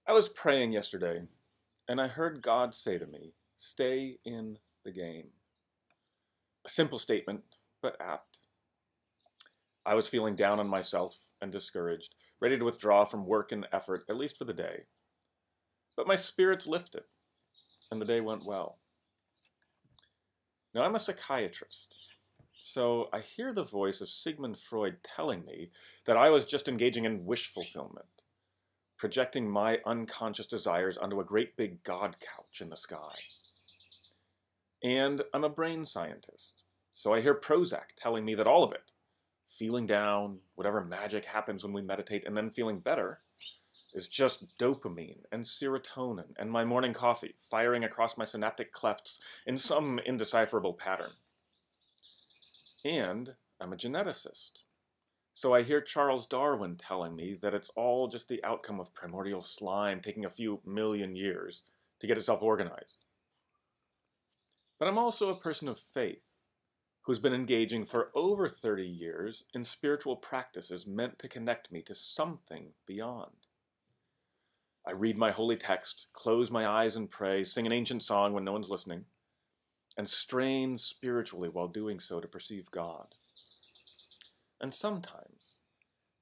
I was praying yesterday, and I heard God say to me, "Stay in the game." A simple statement, but apt. I was feeling down on myself and discouraged, ready to withdraw from work and effort, at least for the day. But my spirits lifted, and the day went well. Now, I'm a psychiatrist, so I hear the voice of Sigmund Freud telling me that I was just engaging in wish fulfillment, projecting my unconscious desires onto a great big God couch in the sky. And I'm a brain scientist, so I hear Prozac telling me that all of it, feeling down, whatever magic happens when we meditate, and then feeling better, is just dopamine and serotonin and my morning coffee firing across my synaptic clefts in some indecipherable pattern. And I'm a geneticist, so I hear Charles Darwin telling me that it's all just the outcome of primordial slime taking a few million years to get itself organized. But I'm also a person of faith who's been engaging for over 30 years in spiritual practices meant to connect me to something beyond. I read my holy text, close my eyes and pray, sing an ancient song when no one's listening, and strain spiritually while doing so to perceive God. And sometimes,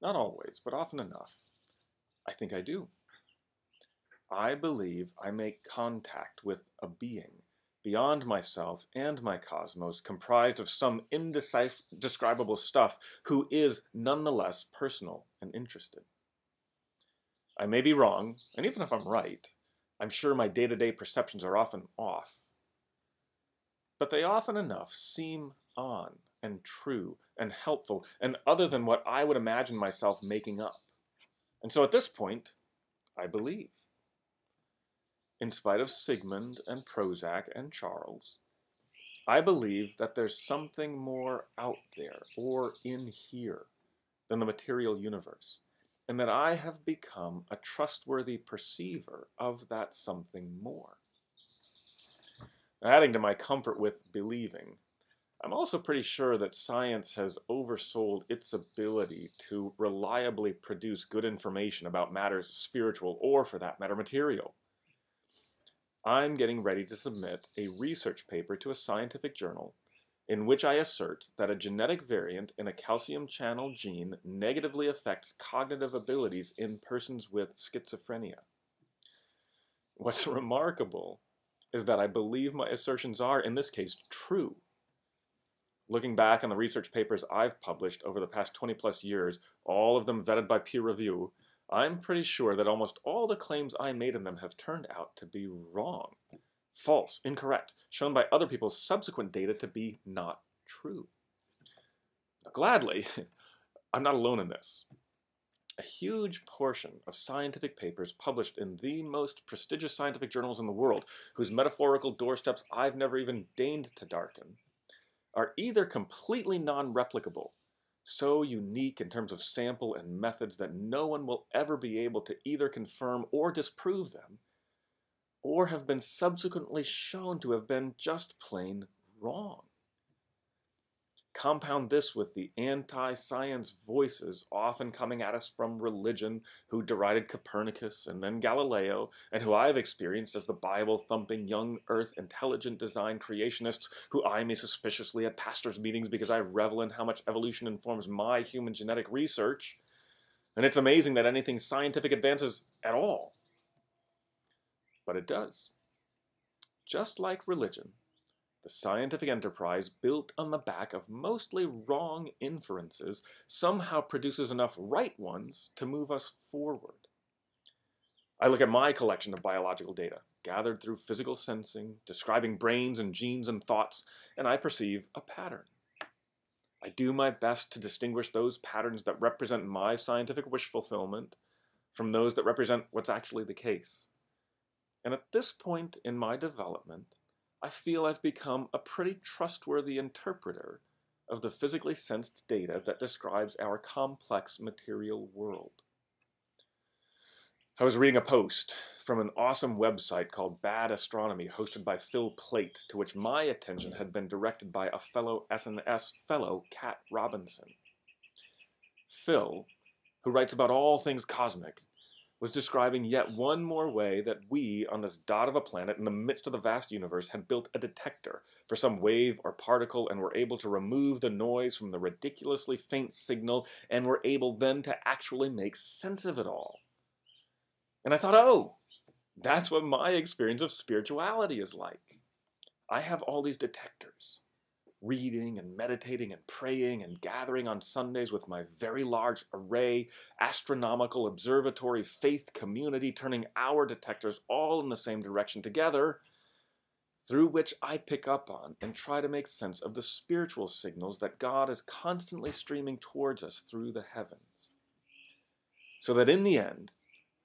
not always, but often enough, I think I do. I believe I make contact with a being beyond myself and my cosmos, comprised of some indescribable stuff, who is nonetheless personal and interested. I may be wrong, and even if I'm right, I'm sure my day-to-day perceptions are often off. But they often enough seem on and true and helpful and other than what I would imagine myself making up. And so at this point, I believe. In spite of Sigmund and Prozac and Charles, I believe that there's something more out there or in here than the material universe, and that I have become a trustworthy perceiver of that something more. Adding to my comfort with believing, I'm also pretty sure that science has oversold its ability to reliably produce good information about matters spiritual or, for that matter, material. I'm getting ready to submit a research paper to a scientific journal in which I assert that a genetic variant in a calcium channel gene negatively affects cognitive abilities in persons with schizophrenia. What's remarkable is that I believe my assertions are, in this case, true. Looking back on the research papers I've published over the past 20 plus years, all of them vetted by peer review, I'm pretty sure that almost all the claims I made in them have turned out to be wrong, false, incorrect, shown by other people's subsequent data to be not true. Now, gladly, I'm not alone in this. A huge portion of scientific papers published in the most prestigious scientific journals in the world, whose metaphorical doorsteps I've never even deigned to darken, are either completely non-replicable, so unique in terms of sample and methods that no one will ever be able to either confirm or disprove them, or have been subsequently shown to have been just plain wrong. Compound this with the anti-science voices often coming at us from religion who derided Copernicus and then Galileo, and who I've experienced as the Bible-thumping young earth intelligent design creationists who eye me suspiciously at pastors' meetings because I revel in how much evolution informs my human genetic research. And it's amazing that anything scientific advances at all. But it does. Just like religion, the scientific enterprise, built on the back of mostly wrong inferences, somehow produces enough right ones to move us forward. I look at my collection of biological data, gathered through physical sensing, describing brains and genes and thoughts, and I perceive a pattern. I do my best to distinguish those patterns that represent my scientific wish fulfillment from those that represent what's actually the case. And at this point in my development, I feel I've become a pretty trustworthy interpreter of the physically sensed data that describes our complex material world. I was reading a post from an awesome website called Bad Astronomy, hosted by Phil Plait, to which my attention had been directed by a fellow SNS fellow, Kat Robinson. Phil, who writes about all things cosmic, was describing yet one more way that we, on this dot of a planet in the midst of the vast universe, had built a detector for some wave or particle and were able to remove the noise from the ridiculously faint signal and were able then to actually make sense of it all. And I thought, oh, that's what my experience of spirituality is like. I have all these detectors, reading and meditating and praying and gathering on Sundays with my very large array, astronomical observatory faith community, turning our detectors all in the same direction together, through which I pick up on and try to make sense of the spiritual signals that God is constantly streaming towards us through the heavens. So that in the end,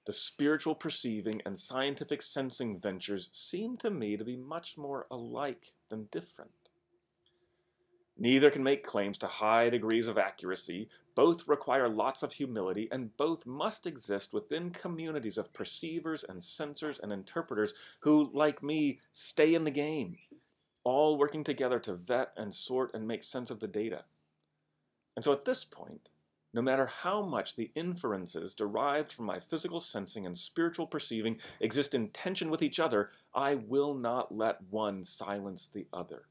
the spiritual perceiving and scientific sensing ventures seem to me to be much more alike than different. Neither can make claims to high degrees of accuracy, both require lots of humility, and both must exist within communities of perceivers and sensors and interpreters who, like me, stay in the game, all working together to vet and sort and make sense of the data. And so at this point, no matter how much the inferences derived from my physical sensing and spiritual perceiving exist in tension with each other, I will not let one silence the other.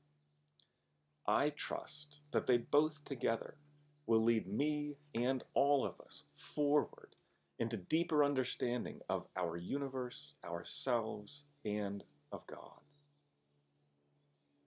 I trust that they both together will lead me and all of us forward into deeper understanding of our universe, ourselves, and of God.